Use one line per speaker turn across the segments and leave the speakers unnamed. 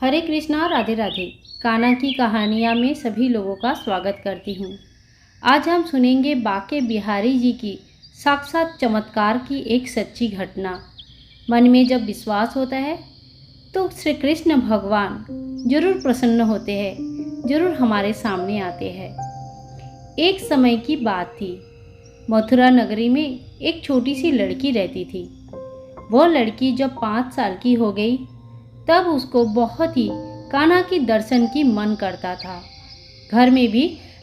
हरे कृष्णा, राधे राधे। कान्हा की कहानियाँ में सभी लोगों का स्वागत करती हूँ। आज हम सुनेंगे बांके बिहारी जी की साक्षात चमत्कार की एक सच्ची घटना। मन में जब विश्वास होता है तो श्री कृष्ण भगवान जरूर प्रसन्न होते हैं, जरूर हमारे सामने आते हैं। एक समय की बात थी। मथुरा नगरी में एक छोटी सी लड़की रहती थी। वो लड़की जब 5 साल की हो गई तब उसको बहुत ही कान्हा के दर्शन की मन करता था। घर में भी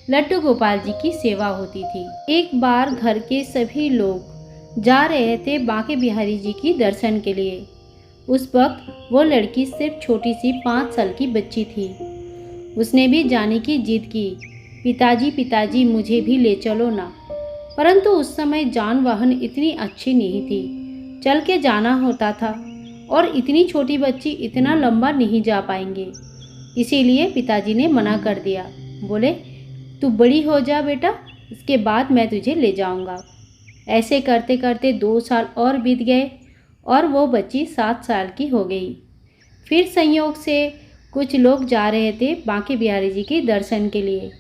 लड्डू गोपाल जी की सेवा होती थी। एक बार घर के सभी लोग जा रहे थे बांके बिहारी जी की दर्शन के लिए। उस वक्त वो लड़की सिर्फ छोटी सी 5 साल की बच्ची थी। उसने भी जाने की जिद की, पिताजी पिताजी मुझे भी ले चलो ना। परंतु उस समय जान वाहन इतनी अच्छी नहीं थी, चल के जाना होता था और इतनी छोटी बच्ची इतना लंबा नहीं जा पाएंगे। इसीलिए पिताजी ने मना कर दिया। बोले, तू बड़ी हो जा बेटा, इसके बाद मैं तुझे ले जाऊंगा। ऐसे करते करते 2 साल और बीत गए और वो बच्ची 7 साल की हो गई। फिर संयोग से कुछ लोग जा रहे थे बांके बिहारी जी के दर्शन के लिए।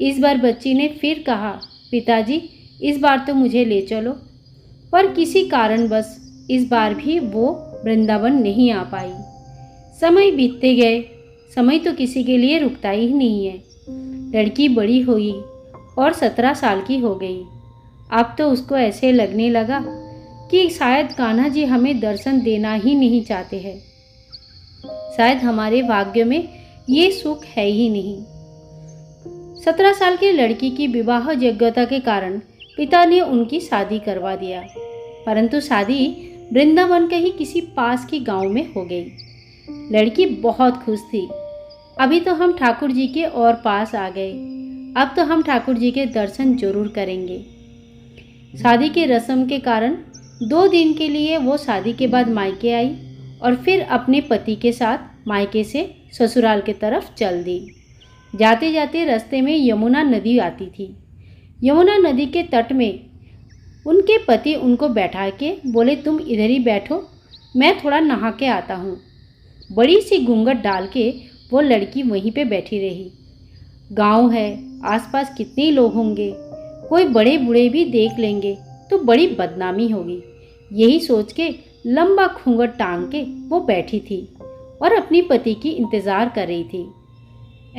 इस बार बच्ची ने फिर कहा, पिताजी इस बार तो मुझे ले चलो। पर किसी कारणवश इस बार भी वो वृंदावन नहीं आ पाई। समय बीतते गए। समय तो किसी के लिए रुकता ही नहीं है। लड़की बड़ी हुई और 17 साल की हो गई। अब तो उसको ऐसे लगने लगा कि शायद कान्हा जी हमें दर्शन देना ही नहीं चाहते हैं। शायद हमारे भाग्य में ये सुख है ही नहीं। 17 साल की लड़की की विवाह योग्यता के कारण पिता ने उनकी शादी करवा दिया। परंतु शादी वृंदावन के ही किसी पास की गांव में हो गई। लड़की बहुत खुश थी। अभी तो हम ठाकुर जी के और पास आ गए, अब तो हम ठाकुर जी के दर्शन जरूर करेंगे। शादी के रस्म के कारण 2 दिन के लिए वो शादी के बाद मायके आई और फिर अपने पति के साथ मायके से ससुराल के तरफ चल दी। जाते जाते रास्ते में यमुना नदी आती थी। यमुना नदी के तट में उनके पति उनको बैठा के बोले, तुम इधर ही बैठो, मैं थोड़ा नहा के आता हूँ। बड़ी सी घूंघट डाल के वो लड़की वहीं पे बैठी रही। गांव है, आसपास कितने लोग होंगे, कोई बड़े बूढ़े भी देख लेंगे तो बड़ी बदनामी होगी। यही सोच के लंबा घूंघट टांग के वो बैठी थी और अपनी पति की इंतज़ार कर रही थी।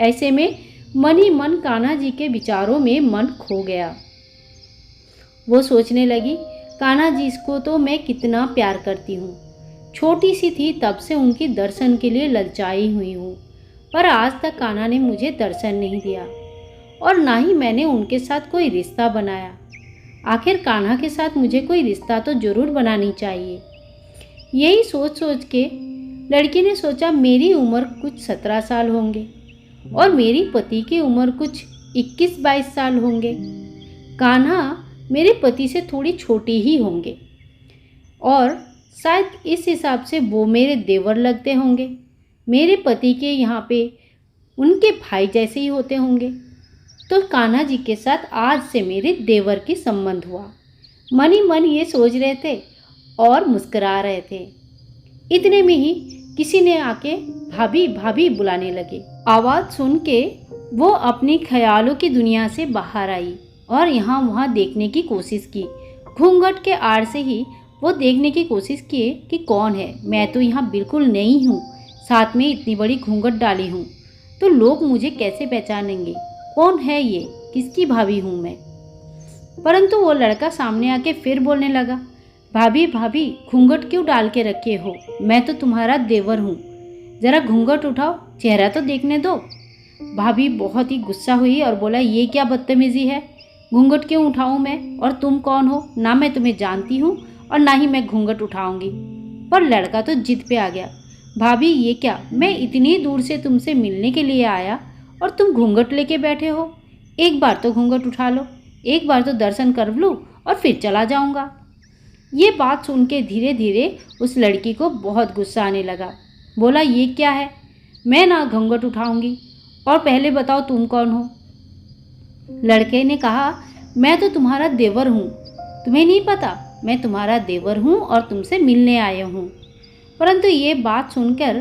ऐसे में मन ही मन कान्हा जी के विचारों में मन खो गया। वो सोचने लगी, कान्हा जी को तो मैं कितना प्यार करती हूँ। छोटी सी थी तब से उनकी दर्शन के लिए ललचाई हुई हूँ, पर आज तक कान्हा ने मुझे दर्शन नहीं दिया और ना ही मैंने उनके साथ कोई रिश्ता बनाया। आखिर कान्हा के साथ मुझे कोई रिश्ता तो जरूर बनानी चाहिए। यही सोच सोच के लड़की ने सोचा, मेरी उम्र कुछ 17 साल होंगे और मेरी पति की उम्र कुछ 21-22 साल होंगे। कान्हा मेरे पति से थोड़ी छोटी ही होंगे और शायद इस हिसाब से वो मेरे देवर लगते होंगे। मेरे पति के यहाँ पे उनके भाई जैसे ही होते होंगे। तो कान्हा जी के साथ आज से मेरे देवर की संबंध हुआ। मन ही मन ये सोच रहे थे और मुस्कुरा रहे थे। इतने में ही किसी ने आके भाभी भाभी बुलाने लगे। आवाज़ सुन के वो अपनी ख्यालों की दुनिया से बाहर आई और यहाँ वहाँ देखने की कोशिश की। घूंघट के आड़ से ही वो देखने की कोशिश की कि कौन है। मैं तो यहाँ बिल्कुल नई हूँ, साथ में इतनी बड़ी घूंघट डाली हूँ, तो लोग मुझे कैसे पहचानेंगे? कौन है ये? किसकी भाभी हूँ मैं? परंतु वो लड़का सामने आके फिर बोलने लगा, भाभी भाभी घूंघट क्यों डाल के रखे हो? मैं तो तुम्हारा देवर हूँ, ज़रा घूंघट उठाओ, चेहरा तो देखने दो। भाभी बहुत ही गुस्सा हुई और बोला, ये क्या बदतमीज़ी है? घूंघट क्यों उठाऊं मैं? और तुम कौन हो? ना मैं तुम्हें जानती हूँ और ना ही मैं घूंघट उठाऊंगी। पर लड़का तो जिद पे आ गया, भाभी ये क्या, मैं इतनी दूर से तुमसे मिलने के लिए आया और तुम घूंघट लेके बैठे हो। एक बार तो घूंघट उठा लो, एक बार तो दर्शन कर लूँ और फिर चला जाऊँगा। ये बात सुन के धीरे धीरे उस लड़की को बहुत गुस्सा आने लगा। बोला, ये क्या है, मैं ना घूंघट उठाऊंगी, और पहले बताओ तुम कौन हो? लड़के ने कहा, मैं तो तुम्हारा देवर हूँ, तुम्हें नहीं पता? मैं तुम्हारा देवर हूँ और तुमसे मिलने आया हूँ। परंतु ये बात सुनकर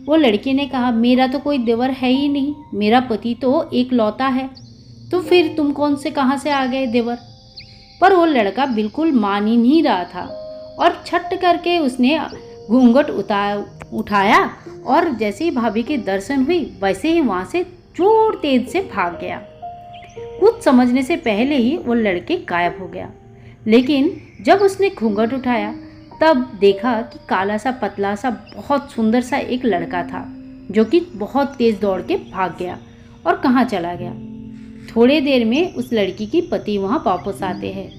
वो लड़के ने कहा, मेरा तो कोई देवर है ही नहीं, मेरा पति तो एक लौता है, तो फिर तुम कौन से कहाँ से आ गए देवर। पर वो लड़का बिल्कुल मान ही नहीं रहा था और छट करके उसने घूंघट उठाया और जैसे ही भाभी के दर्शन हुई वैसे ही वहाँ से जोर तेज से भाग गया। कुछ समझने से पहले ही वो लड़के गायब हो गया। लेकिन जब उसने घूंघट उठाया तब देखा कि काला सा पतला सा बहुत सुंदर सा एक लड़का था जो कि बहुत तेज दौड़ के भाग गया और कहाँ चला गया। थोड़े देर में उस लड़की की पति वहाँ वापस आते हैं।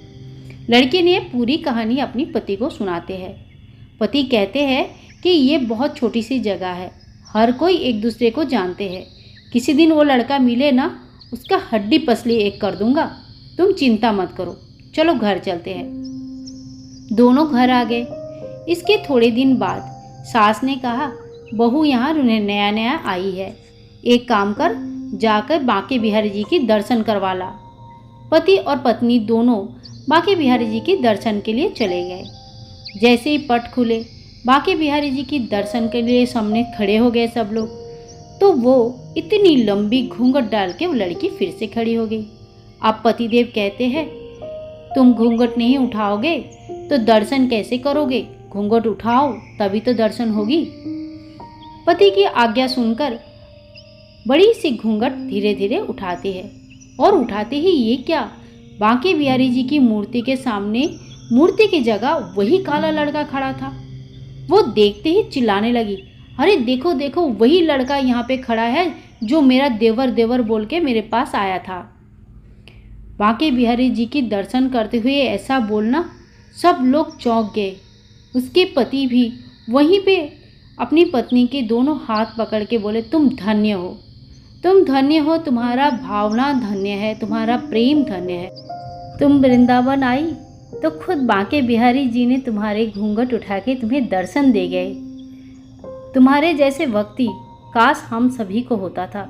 लड़की ने पूरी कहानी अपनी पति को सुनाते हैं। पति कहते हैं कि ये बहुत छोटी सी जगह है, हर कोई एक दूसरे को जानते हैं, किसी दिन वो लड़का मिले ना, उसका हड्डी पसली एक कर दूंगा, तुम चिंता मत करो, चलो घर चलते हैं। दोनों घर आ गए। इसके थोड़े दिन बाद सास ने कहा, बहू यहाँ नया नया आई है, एक काम कर, जाकर बांके बिहारी जी की दर्शन करवा ला। पति और पत्नी दोनों बांके बिहारी जी के दर्शन के लिए चले गए। जैसे ही पट खुले, बांके बिहारी जी की दर्शन के लिए सामने खड़े हो गए सब लोग, तो वो इतनी लंबी घूंघट डाल के वो लड़की फिर से खड़ी हो गई। अब पतिदेव कहते हैं, तुम घूंघट नहीं उठाओगे तो दर्शन कैसे करोगे, घूंघट उठाओ तभी तो दर्शन होगी। पति की आज्ञा सुनकर बड़ी सी घूंघट धीरे धीरे उठाते हैं और उठाते ही ये क्या, बांके बिहारी जी की मूर्ति के सामने मूर्ति की जगह वही काला लड़का खड़ा था। वो देखते ही चिल्लाने लगी, अरे देखो देखो, वही लड़का यहाँ पे खड़ा है जो मेरा देवर देवर बोल के मेरे पास आया था। बांके बिहारी जी की दर्शन करते हुए ऐसा बोलना, सब लोग चौंक गए। उसके पति भी वहीं पे अपनी पत्नी के दोनों हाथ पकड़ के बोले, तुम धन्य हो, तुम धन्य हो, तुम्हारा भावना धन्य है, तुम्हारा प्रेम धन्य है। तुम वृंदावन आई तो खुद बांके बिहारी जी ने तुम्हारे घूंघट उठा के तुम्हें दर्शन दे गए। तुम्हारे जैसे भक्ति काश हम सभी को होता था।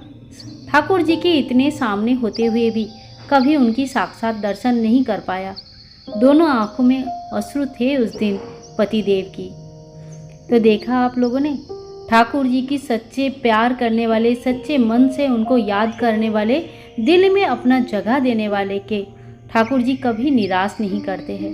ठाकुर जी के इतने सामने होते हुए भी कभी उनकी साक्षात दर्शन नहीं कर पाया। दोनों आंखों में अश्रु थे उस दिन पतिदेव की। तो देखा आप लोगों ने, ठाकुर जी की सच्चे प्यार करने वाले, सच्चे मन से उनको याद करने वाले, दिल में अपना जगह देने वाले के ठाकुर जी कभी निराश नहीं करते हैं,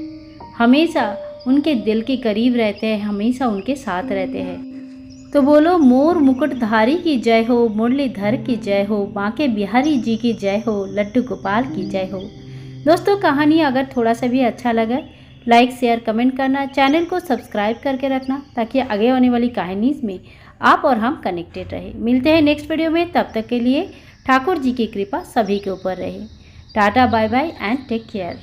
हमेशा उनके दिल के करीब रहते हैं, हमेशा उनके साथ रहते हैं। तो बोलो, मोर मुकुटधारी की जय हो, मुरलीधर की जय हो, बांके बिहारी जी की जय हो, लड्डू गोपाल की जय हो। दोस्तों, कहानी अगर थोड़ा सा भी अच्छा लगा, लाइक शेयर कमेंट करना, चैनल को सब्सक्राइब करके रखना ताकि आगे आने वाली कहानीज़ में आप और हम कनेक्टेड रहे। मिलते हैं नेक्स्ट वीडियो में, तब तक के लिए ठाकुर जी की कृपा सभी के ऊपर रहे। Tata, bye bye and take care.